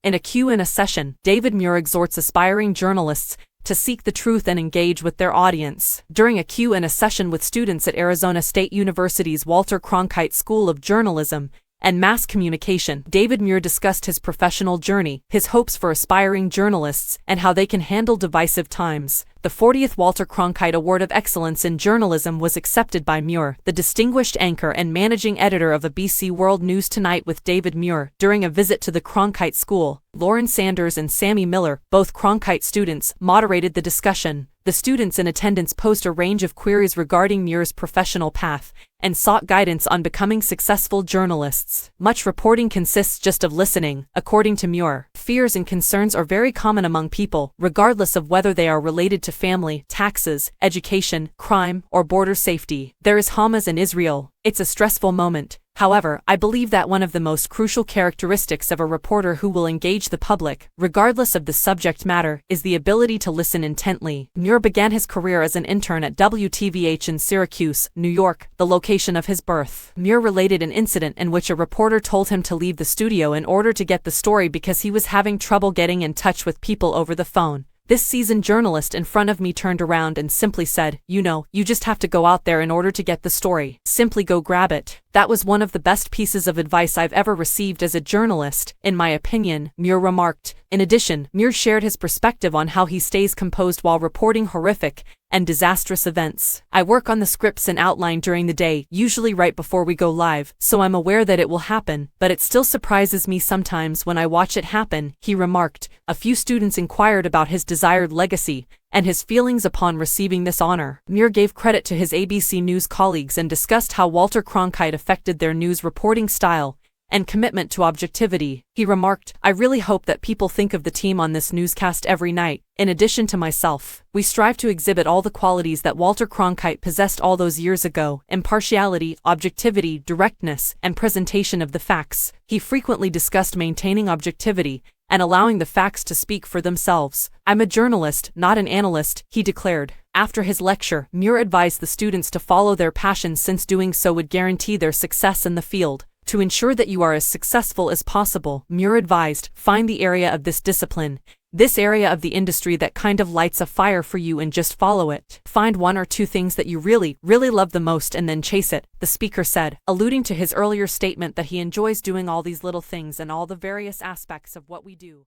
In a Q&A session, David Muir exhorts aspiring journalists to seek the truth and engage with their audience. During a Q&A session with students at Arizona State University's Walter Cronkite School of Journalism and Mass Communication, David Muir discussed his professional journey, his hopes for aspiring journalists, and how they can handle divisive times. The 40th Walter Cronkite Award of Excellence in Journalism was accepted by Muir, the distinguished anchor and managing editor of ABC World News Tonight with David Muir, during a visit to the Cronkite School. Lauren Sanders and Sammy Miller, both Cronkite students, moderated the discussion. The students in attendance posed a range of queries regarding Muir's professional path and sought guidance on becoming successful journalists. Much reporting consists just of listening, according to Muir. Fears and concerns are very common among people, regardless of whether they are related to family, taxes, education, crime, or border safety. There is Hamas in Israel. It's a stressful moment. However, I believe that one of the most crucial characteristics of a reporter who will engage the public, regardless of the subject matter, is the ability to listen intently. Muir began his career as an intern at WTVH in Syracuse, New York, the location of his birth. Muir related an incident in which a reporter told him to leave the studio in order to get the story because he was having trouble getting in touch with people over the phone. This seasoned journalist in front of me turned around and simply said, you just have to go out there in order to get the story. Simply go grab it. That was one of the best pieces of advice I've ever received as a journalist, in my opinion, Muir remarked. In addition, Muir shared his perspective on how he stays composed while reporting horrific and disastrous events. I work on the scripts and outline during the day, usually right before we go live, so I'm aware that it will happen, but it still surprises me sometimes when I watch it happen, he remarked. A few students inquired about his desired legacy and his feelings upon receiving this honor. Muir gave credit to his ABC News colleagues and discussed how Walter Cronkite affected their news reporting style and commitment to objectivity. He remarked, I really hope that people think of the team on this newscast every night. In addition to myself, we strive to exhibit all the qualities that Walter Cronkite possessed all those years ago: impartiality, objectivity, directness, and presentation of the facts. He frequently discussed maintaining objectivity and allowing the facts to speak for themselves. I'm a journalist, not an analyst, he declared. After his lecture, Muir advised the students to follow their passions since doing so would guarantee their success in the field. To ensure that you are as successful as possible, Muir advised, find the area of this discipline, this area of the industry that kind of lights a fire for you, and just follow it. Find one or two things that you really love the most and then chase it, the speaker said, alluding to his earlier statement that he enjoys doing all these little things and all the various aspects of what we do.